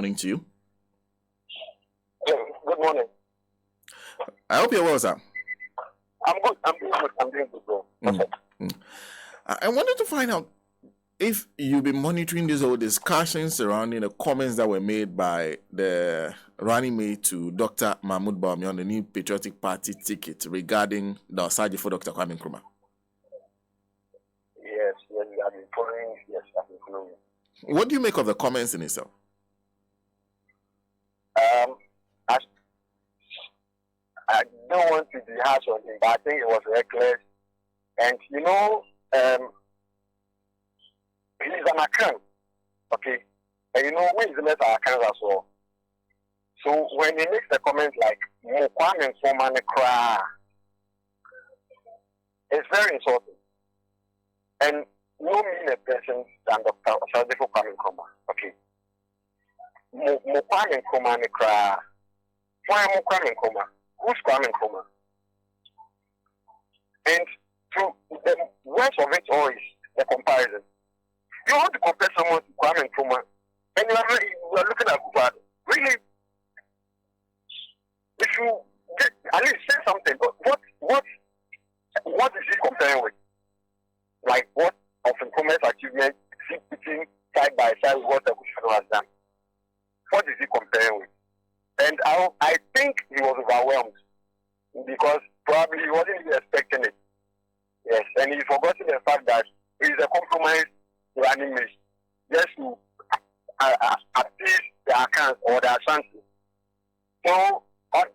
morning to you. Good morning. I hope you're well, sir. I'm good. I'm doing good, bro. I wanted to find out if you've been monitoring these whole discussions surrounding the comments that were made by the running mate to Dr. Mahmoud Bawumia on the new Patriotic Party ticket regarding the Osaji for Dr. KWAME Nkrumah. Yes, I've been following. Yes, I've been following. What do you make of the comments in itself? I don't want to be harsh on him, but I think it was reckless. And he's an account, okay? And when he's met our account as well. So when he makes the comment like "Kwame Nkrumah cry," it's very insulting. And no mean a person than Dr. Osaji for Kwame Nkrumah, okay? Kwame Nkrumah cry. Why Kwame Nkrumah? Who's Kwame Nkrumah? And to the worst of it all is the comparison. You want to compare someone to Kwame Nkrumah, and you are looking at Kufuor. Really, if you get, at least say something, but what is he comparing with? Like what of Nkrumah's achievement is he putting side by side with what Kufuor has done? What is he comparing with? And I think he was overwhelmed because probably he wasn't even expecting it. Yes, and he forgot the fact that he is a compromised running mate just to appease the accounts or the Ashanti. So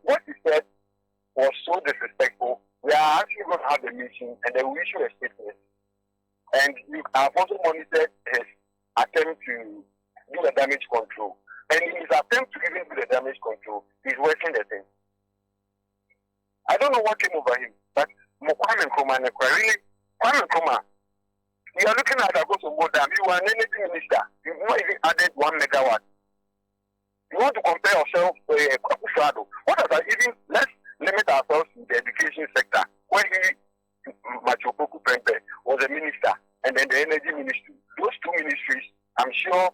what he said was so disrespectful. We are actually going to have a meeting and then we issue a statement. And I've also monitored his attempt to do a damage control. And in his attempt to even do the damage control, he's working the thing. I don't know what came over him, but Kwame Nkrumah, really, Kwame Nkrumah, you are looking at Agosto Modam, you are an energy minister. You've not even added 1 megawatt. You want to compare yourself to Kufuor. What does that even, let's limit ourselves to the education sector. When Opoku Prempeh'S was a minister, and then the energy ministry, those two ministries, I'm sure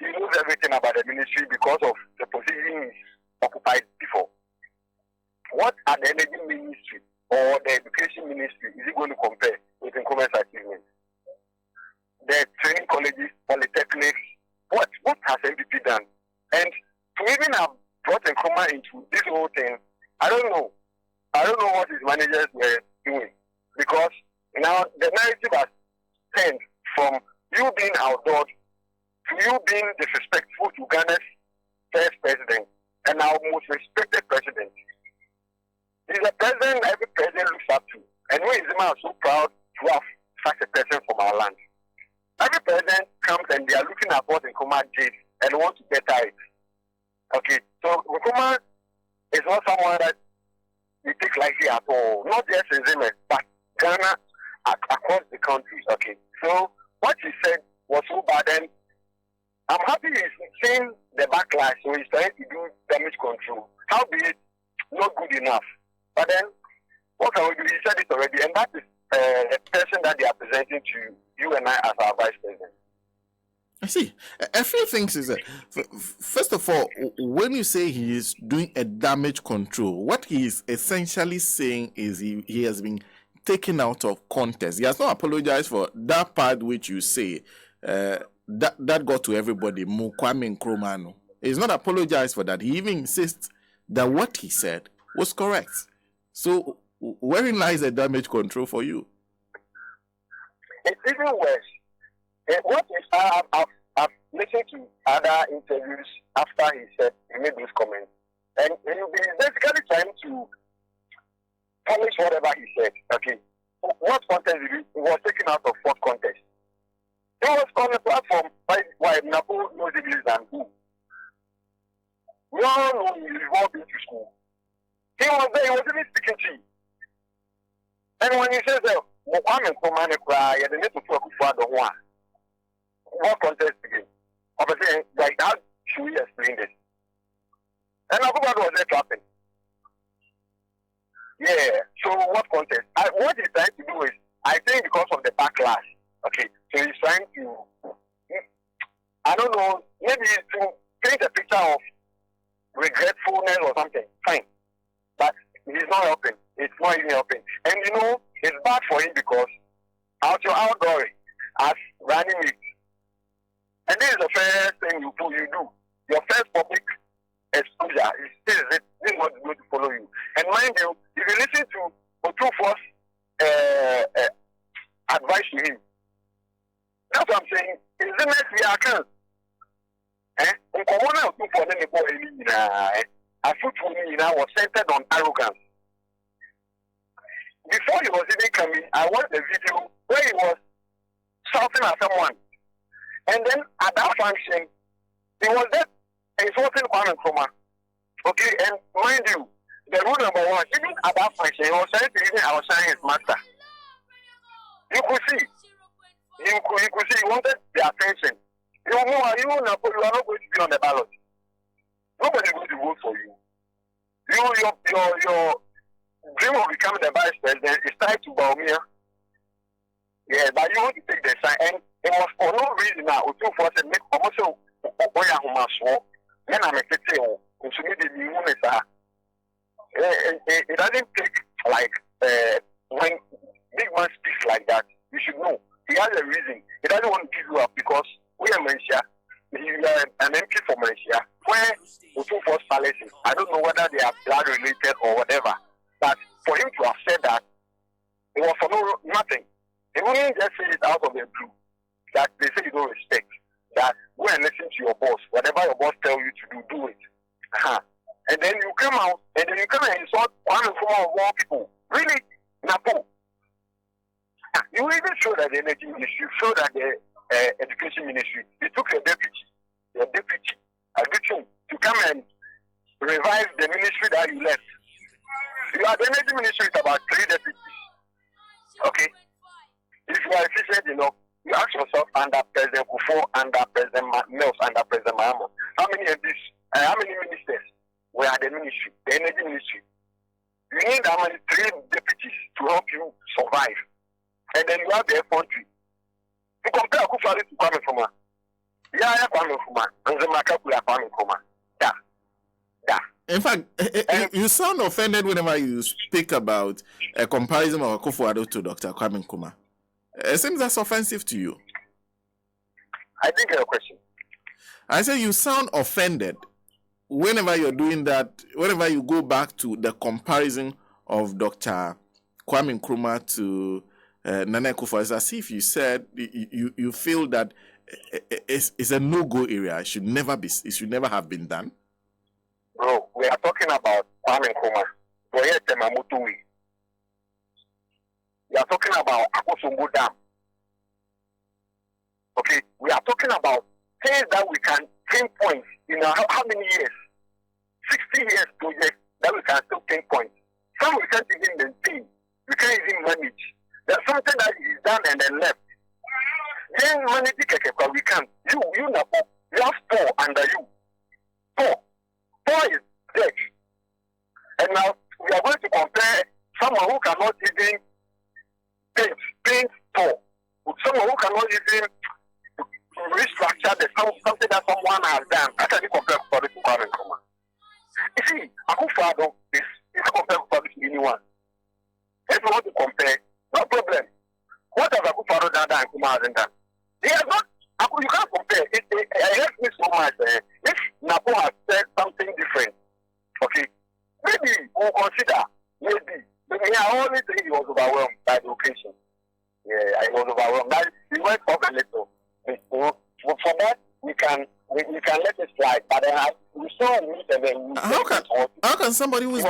he knows everything about the ministry because of the position he's occupied before. What are the energy ministry or the education ministry is he going to compare with Nkrumah's achievements? The training colleges, polytechnics, what has MPP done? And to even have brought Nkrumah into this whole thing, I don't know what his managers were doing. Because now the narrative has turned from you being outdoored to you being disrespectful to Ghana's first president and our most respected president. He's a president every president looks up to. And we Nzema are so proud to have such a person from our land. Every president comes and they are looking at what Nkrumah did and want to better it. Okay, so Nkrumah is not someone that we take lightly at all. Not just Nzema, but Ghana across the country. Okay, so what he said was so bad, and I'm happy he's seeing the backlash, so he's trying to do damage control. How be it not good enough? But then, what can we do? He said it already, and that is a person that they are presenting to you and I as our vice president. I see. A few things is that, first of all, when you say he is doing a damage control, what he is essentially saying is he has been taken out of context. He has not apologized for that part which you say that got to everybody. Kwame Nkrumah. He's not apologized for that. He even insists that what he said was correct. So wherein lies the damage control for you? It's even worse. What is I've listened to other interviews after he made those comments, and he'll be basically trying to punish whatever he said. Okay, what context he was taken out of what context? He was on a platform why Napo knows English than who. We all know he's involved into school. He was there. He was even speaking to you. And when he says that, Kwame Nkrumah cry, you need to talk for the one. What context again? Obviously, like how should we explain this? And Nkrumah was there clapping. Yeah. So what context? What he's trying to do is, I think because of the backlash. Okay. So he's trying to, I don't know, maybe to paint a illness or something, fine. But he's not helping. It's not even helping. And you know, it's bad for him because out your outgoing as running mate. And this is the first thing you do. Your first public exposure is this is what is going to follow you. And mind you, if you listen to Opoku Prempeh'S advice to him, that's what I'm saying. In the next year, I can. Was centered on arrogance. Before he was even coming, I watched a video where he was shouting at someone. And then at that function, he was there insulting Nkrumah. Okay, and mind you, the rule number one, even at that function, he was trying to even outshine his master. You could see. You could see he wanted the attention. You are not going to be on the ballot. Nobody is going to vote for you. Your dream of becoming the vice president is tied to Baumia. Yeah, but you want to take the sign, and it was for no reason now. Two for us make commercial Oya Humaswo. Then I'm a pity to meet the new it doesn't take like when big man speaks like that. You should know he has a reason. He doesn't want to give you up because we are Malaysia. He is an MP for Malaysia. Where Otu Force palaces, I don't know whether they are blood related or whatever. But for him to have said that, it was for nothing. He wouldn't just say it out of the blue. That they say you don't respect. That go and listen to your boss. Whatever your boss tells you to do it. And then you come out and then you come and insult one of more people. Really? Napo. You even show that the energy ministry, you show that the education ministry, they took your deputy, to come and revive the ministry that you left. You are the energy ministry with about 3 deputies. Okay? If you are efficient enough, you ask yourself under President Kufo, under President Mills, under President Mahama, how many ministers were at the ministry, the energy ministry? You need how many 3 deputies to help you survive. And then you have the country. You compare Akufo to Kwame Nkrumah. Yeah, Kwame Nkrumah. Nzema Kwame Nkrumah. Yeah. In fact, you sound offended whenever you speak about a comparison of Akufo to Dr. Kwame Nkrumah. It seems that's offensive to you. I think your question. I say you sound offended whenever you're doing that, whenever you go back to the comparison of Dr. Kwame Nkrumah to Nana Akufo. It's as if you said you feel that it's a no-go area. It should never have been done. Bro, we are talking about Kwame Nkrumah. We are talking about Akosombo Dam. Okay, we are talking about things that we can pinpoint in how many years? 60 years project that we can still pinpoint. Some we can't even maintain. We can't even manage. There's something that is done and then left. Then manage the we can. You have 4 under you. 4 is dead. And now we are going to compare someone who cannot even paint 4 with someone who cannot even restructure something that someone has done. How can you compare to Kwame Nkrumah? You see, Akufo is compared to anyone. If you want to compare, no problem. What has Akufo done that Nkrumah hasn't done? He has not. You can't compare. It hurts me so much. If Napo has said something different, okay, maybe we'll consider. Maybe. I only think he was overwhelmed by the occasion. Yeah, I was overwhelmed. He went off a little. For that, we can let it slide. But we saw meet and then how can somebody who's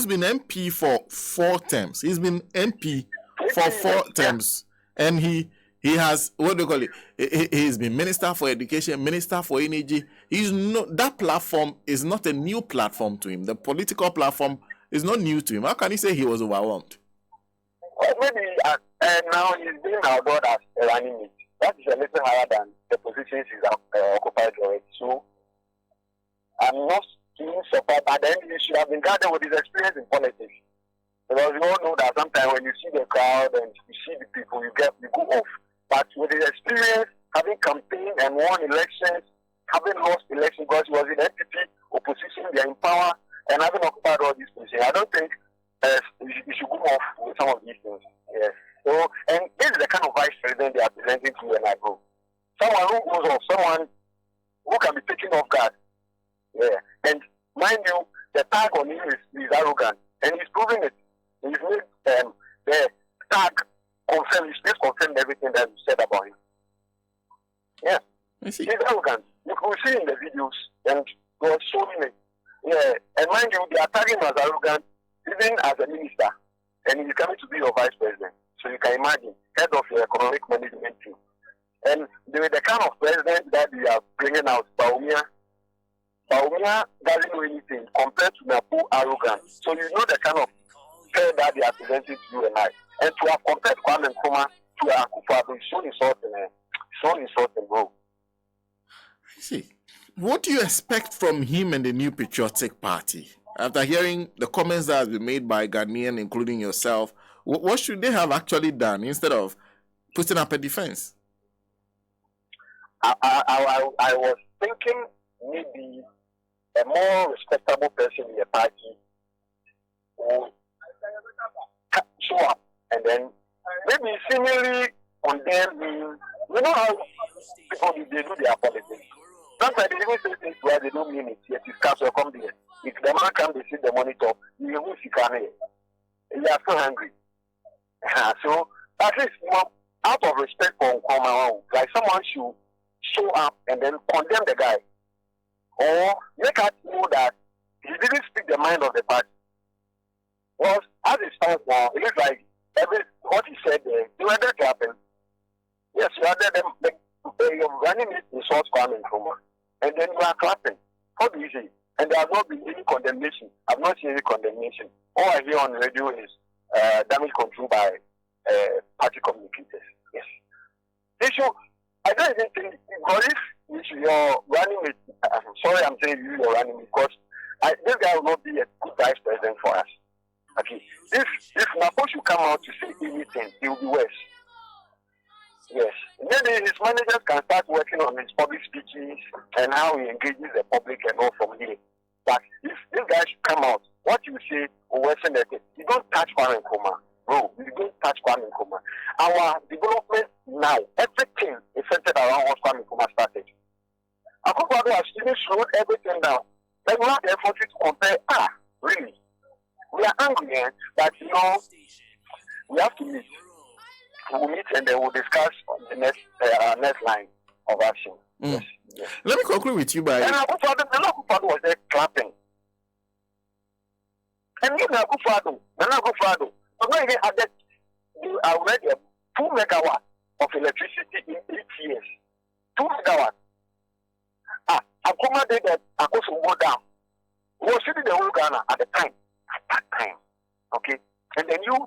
been MP for 4 terms? He's been MP for 4 terms, and he has, what do you call it? He's been Minister for Education, Minister for Energy. That platform is not a new platform to him. The political platform is not new to him. How can he say he was overwhelmed? Well, maybe now he's being outdoors as a running mate. That is a little higher than the positions he's occupied already. So I'm not being surprised, but then he should have been guided with his experience in politics. Because you all know that sometimes when you see the crowd and you see the people, you go off. But with his experience, having campaigned and won elections, having lost election because he was in NPP opposition, they are in power, and having occupied all these positions. I don't think you should go off with some of these things. Yes. So, and this is the kind of vice president they are presenting to you and I, bro. Someone who goes off, someone who can be taken off guard. Yeah. And mind you, the tag on him is arrogant, and he's proving it. He's made the tag confirm, his face confirmed everything that you said about him. Yeah. He's arrogant. You could see in the videos, and he was showing it. Yeah. And mind you, they are tagging him as arrogant, even as a minister, and he's coming to be your vice president. So you can imagine, head of your economic management team. And the kind of president that we are bringing out, Baumia doesn't know anything compared to Nabu arrogant. So you know the kind of pair that they are presenting to you and I. And to have compared Kwame Nkrumah to Akufo-Addo is so insulting, bro. I see. What do you expect from him and the New Patriotic Party? After hearing the comments that have been made by Ghanaians, including yourself, what should they have actually done instead of putting up a defense? I was thinking maybe a more respectable person in the party would show up and then maybe seemingly condemn him. You know how people they do their politics. Sometimes they even say things where they don't mean it, yet his cars will come there. If the man comes, they see the monitor, you will see Kanye. They are so hungry. So at least out of respect for Nkrumah, like someone should show up and then condemn the guy. Or make us know that he didn't speak the mind of the party. Well, as it stands now, it looks like what he said there, you were there clapping. Yes, you are there, you're running it in source Kwame Nkrumah. And then you are clapping. How do you say? And there has not been any condemnation. I've not seen any condemnation. All I hear on the radio is damage control by party communicators. Yes. Issue, I don't even think, because if you're running with, I'm sorry I'm saying you're running with, because this guy will not be a good vice president for us. Okay. If Napo should come out to say anything, it will be worse. Yes. Maybe his managers can start working on his public speeches and how he engages the public and all from here. But if this guy should come out, what you say will worsen the thing. You don't touch Kwame Nkrumah. Bro, you don't touch Kwame Nkrumah. Our development now, everything is centered around what Kwame Nkrumah started. Akufo-Addo has even slowed everything down. Then we have the effort to compare, really. We are angry, but you know, we have to meet. We'll meet and then we'll discuss on the next line of action. Yes. Let me conclude with you by... And Akufo-Addo was there clapping. And even Akufo-Addo, I'm not even added, you are already 2 megawatts of electricity in 8 years. 2 megawatts. Akuma did that, Akufo go down. We were sitting the whole Ghana at that time. Okay? And then you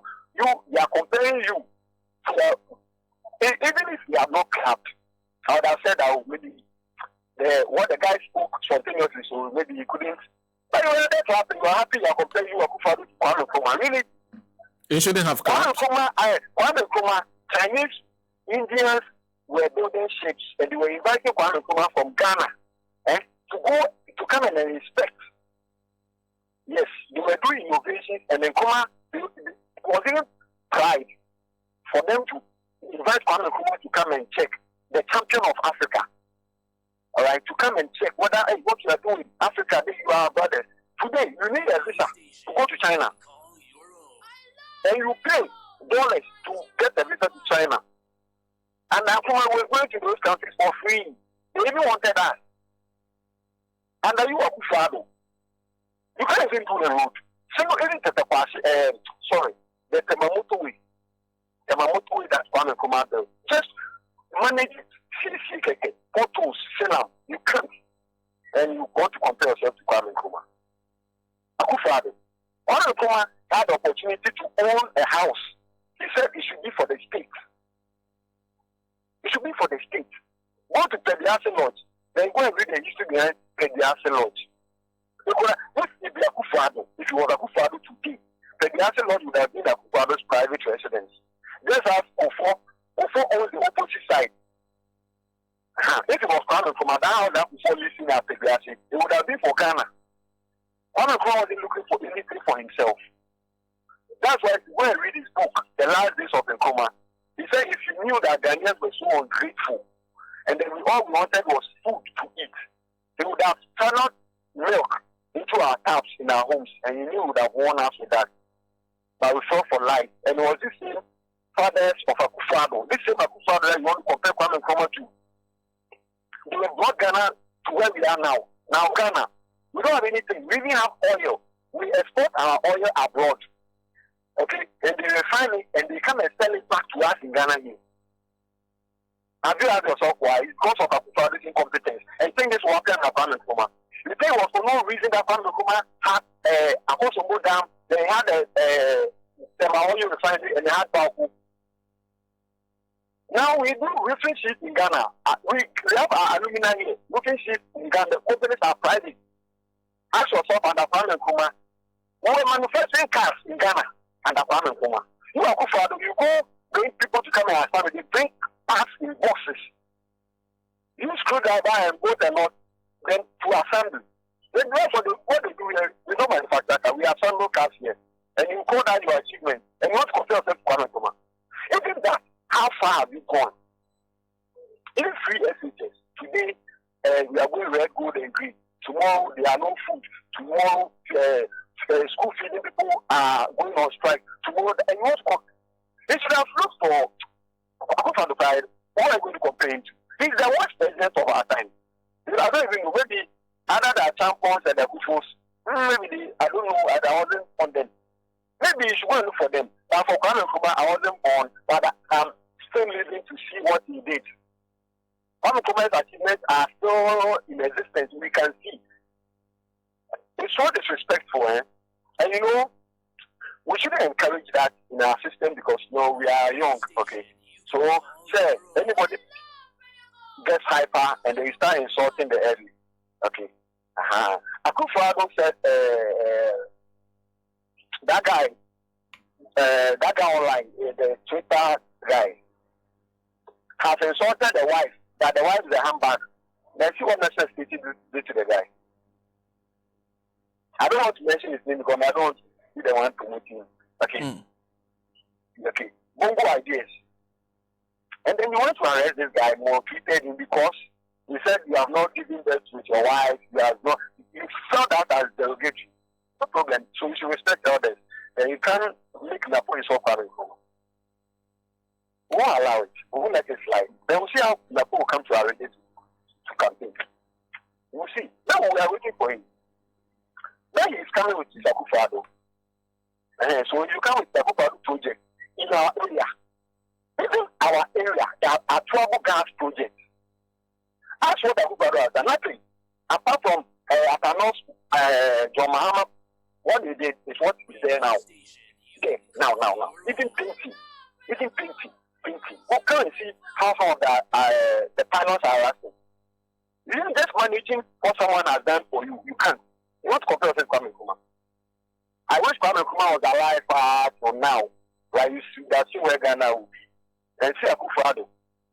are comparing you to even if you have not clapped, I would have said that maybe what the guy spoke spontaneously, so maybe he couldn't. But you were there clapping, you are happy, you are comparing you Akufo-Addo to Kwame Nkrumah. Really? You shouldn't have clapped. Kwame Nkrumah, Chinese, Indians were building ships and they were inviting Kwame Nkrumah from Ghana to come and inspect. Yes, they were doing innovations and Nkrumah, it was even pride for them to invite Kwame Nkrumah to come and check, the champion of Africa. All right, to come and check whether what you are doing in Africa, you are brothers. Today, you need a visa to go to China. And you pay dollars to get a visa to China. And Nkrumah was going to those countries for free. They even wanted that. And are you Akufo-Addo? You can't even do the road. The Temamoto way. Temamoto way that Kwame Nkrumah built. Just manage it. See, photos, film. You can't. And you want to compare yourself to Kwame Nkrumah. Akufo-Addo. Kwame Nkrumah had the opportunity to own a house. He said it should be for the state. It should be for the state. Go to Prempeh'S Lodge. Then go and read the history behind Prempeh'S Lodge. If you were Akufo-Addo today, Prempeh'S Lodge would have been Akufo-Addo's private residence. Just as Ofo owns the opposite side. If it was Kwame Nkrumah, that house that before listening at Pegrashi, it would have been for Ghana. Kwame Nkrumah wasn't looking for anything for himself. That's why when I read his book, The Last Days of Nkrumah, he said if you knew that Ghanaians were so ungrateful and then all we wanted was food to eat, they would have channeled milk into our taps in our homes, and he knew he would have won us with that. But we fought for life. And it was this same fathers of Akufo-Addo, this same Akufo-Addo that you want to compare Kwame Nkrumah to. They have brought Ghana to where we are now. Now Ghana, we don't have anything. We even have oil. We export our oil abroad. Okay? And they refine it and they come and sell it back to us in Ghana here. Have you asked yourself why? It's because of Akufo-Addo's incompetence. And think this will happen to Kwame Nkrumah. The thing was for no reason that Kwame Nkrumah had a Akosombo Dam, they had a Nzema oil refinery, and they had Opoku. Now we do roofing sheets in Ghana. We have our alumina here. Roofing sheets in Ghana. The companies are private. Ask yourself under Kwame Nkrumah. We were manufacturing cars in Ghana under Kwame Nkrumah. You are Akufo-Addo. You go bring people to come and assemble. They bring parts in boxes. You screwdriver and bolt and not then to assemble. Then what they do here, we don't manufacture cars. We assemble cars here. And you call that your achievement. And you want to compare yourself to Kwame Nkrumah. Even that. How far have you gone? Even free SHS. Today, we are going red, gold, and green. Tomorrow, there are no food. Tomorrow, school feeding people are going on strike. Tomorrow, and you want to come. They should have looked for Akufo-Addo pride. What I'm going to complain to. He's the worst president of our time. I don't even know. Maybe other than champions and the Akufos, maybe I don't know. I wasn't on them. Maybe you should go and look for them. But for Kwame Nkrumah, I wasn't born, but I'm still living to see what he did. Kwame Nkrumah's achievements are still in existence. We can see. It's so disrespectful, eh? And you know, we shouldn't encourage that in our system because you know we are young, okay? So, say anybody gets hyper and they start insulting the elderly, okay? Akufo-Addo said that guy online, the Twitter guy, has insulted the wife, that the wife is a handbag. Then she was necessarily did to the guy. I don't want to mention his name because I don't want to be the one promoting him. Okay. Okay. Bongo ideas. And then you want to arrest this guy more, treated him because he said you have not given birth with your wife, you felt that as derogatory. No problem. So you should respect the others. And you can't make the police of Kwame Nkrumah. We won't allow it. We won't let it slide. Then we'll see how the people will come to arrange it to campaign. We'll see. Now we are waiting for him. Now he is coming with his Akufo-Addo. So if you come with the Akufo-Addo project in our area, even our area, our trouble gas project, ask what Akufo-Addo has done. Nothing. Apart from Atanos, John Mahama, what they did is what is there now. There, now. Even painting. Go come and see how some of the pilots are arrested. You didn't just managing what someone has done for you. You can't. You want to compare yourself to Kwame Nkrumah. I wish Kwame Nkrumah was alive from now. Like you see where Ghana will be. And see Akufo-Addo.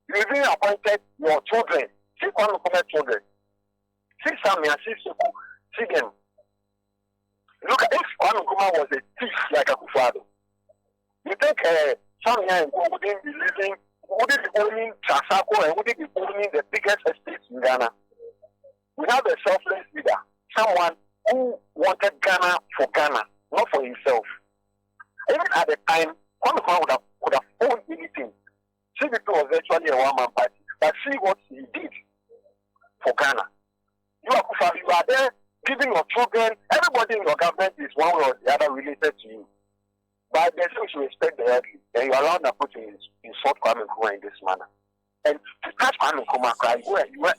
You even appointed your children. See Kwame Nkrumah's children. See Samia, see Suku. See them. Look at if Kwame Nkrumah was a thief like Akufo-Addo. You think Samia and Go wouldn't be living, wouldn't be owning Trasako and wouldn't be owning the biggest estates in Ghana? We have a selfless leader. Someone who wanted Ghana for Ghana, not for himself. Even at the time, Kwame Nkrumah would have owned anything. CVP was virtually a one-man party. But see what he did for Ghana. You are there giving your children, everybody in your government is one way or the other related to you. But there's no to respect the elderly. And you allow them to insult Kwame Nkrumah in this manner. And to catch Kwame Nkrumah cry, Kwame Nkrumah,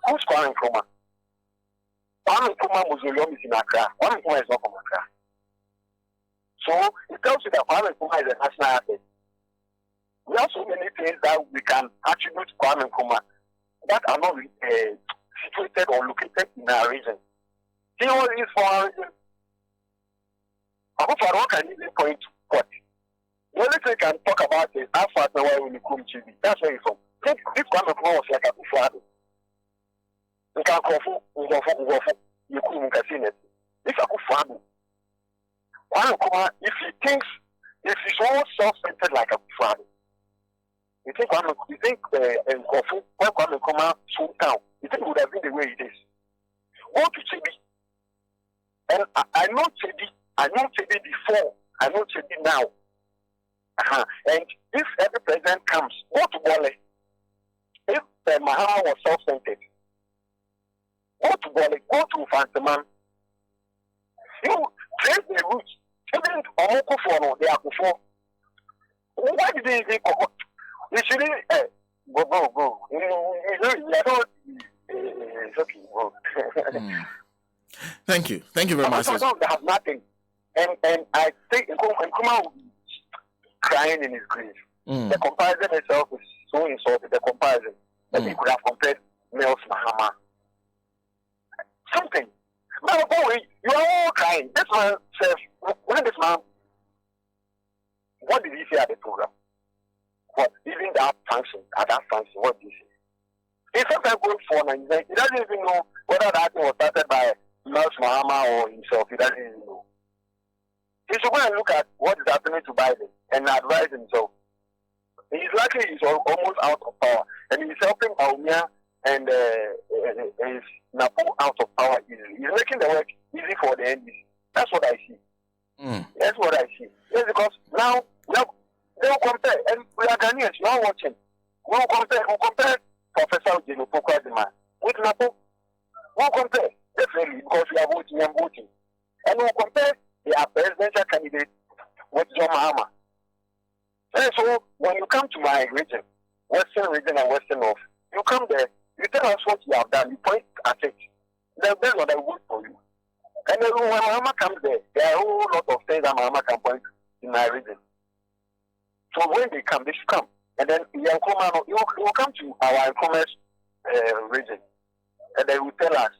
who's Kwame Nkrumah? Kwame Nkrumah Mausoleum is in Accra. Kwame Nkrumah is not from Accra. So it tells you that Kwame Nkrumah is a national asset. We have so many things that we can attribute to Kwame Nkrumah that are not situated or located in our region. He was for our region. Akufo-Addo can even point to what? The only thing I can talk about is how far now when you come to that's where he's from. Think this Kwame Nkrumah was like a Kufado. You can go for you couldn't see it. If a Kufado, Kwame Nkrumah, if he's all self-centered like a Kufado, you think Nkrumah, when Kwame Nkrumah sold down, you think it would have been the way it is. Go to Chibi. And I know Chibi before, I know Chibi now. And if every president comes, go to Bole. If Mahama was self-centered, go to Bole, go to Fantaman. You trace the roots. Even Opoku Prempeh'S, they are before. Why did they go? You should go. It's okay, go. Thank you very much. They have nothing. And I think Nkrumah will be crying in his grave. The comparison itself is so insulting. The comparison that he could have compared Nels Mahama. Something. But boy, you are all crying. This man says, when this man, what did he say at the program? What even at that function, what did he say? He sometimes goes for and he doesn't even know whether that thing was started by Nels Mahama or himself. He doesn't even know. He should go and look at what is happening to Biden and advise himself. He's lucky he's almost out of power. And he's helping Aumia and his Napo out of power easily. He's making the work easy for the NDC. That's what I see. That's what I see. Yes, because now they will compare. And we are Ghanaians, you are watching. We will compare Professor Opoku Prempeh'S with Napo. We will compare. Definitely, because we are voting and voting. And we will compare their presidential candidate with John Mahama. And so when you come to my region, Western region and Western North, you come there, you tell us what you have done, you point at it. Then based on that, vote for you. And then when Mahama comes there are a whole lot of things that Mahama can point in my region. So when they come, they should come. And then Nkrumah, you will come to our Nkrumah's region. And they will tell us.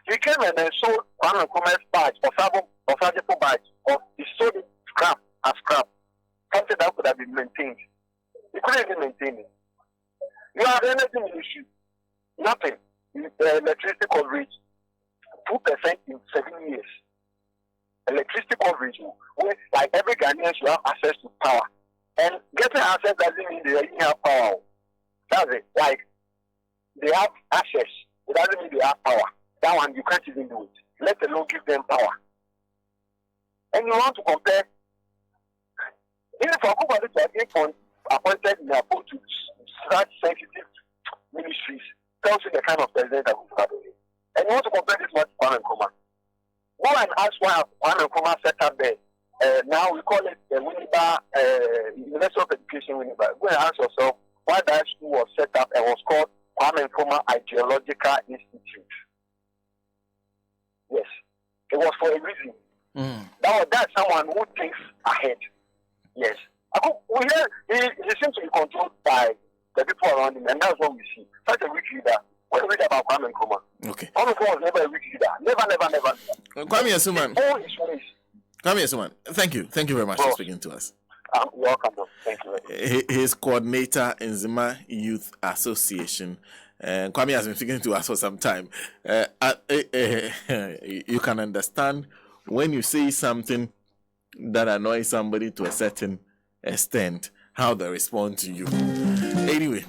He came and then sold one Nkrumah's badge, or Sajepo badge, or he sold it as scrap. Something that could have been maintained. He couldn't even maintain it. You have energy ministry, nothing. Electricity coverage, 2% in 7 years. Electricity coverage, where like every Ghanaian should have access to power. And getting access doesn't mean they already have power. That's it. Like they have access, it doesn't mean they have power. That one you can't even do it. Let alone give them power. And you want to compare. Even for Akuba to have been appointed in a post to such sensitive ministries, tells you the kind of president that we have. And you want to compare this one to Kwame Nkrumah. Go and ask why Kwame Nkrumah set up there. Now we call it the Winneba, University of Education Winneba. Go and ask yourself why that school was set up and was called Kwame Nkrumah Ideological Institute. Yes, it was for a reason. That's someone who thinks ahead. Yes. He seems to be controlled by the people around him, and that's what we see. Such a weak leader. What do we read about Kwame Nkrumah? Okay. Kwame Nkrumah was never a weak leader. Never. Kwame ESSUMAN. All his ways. Kwame ESSUMAN, thank you very much for speaking to us. You're welcome. Thank you. He is coordinator in Nzema Youth Association. Kwame has been speaking to us for some time. You can understand when you say something that annoys somebody to a certain extent, how they respond to you. Anyway.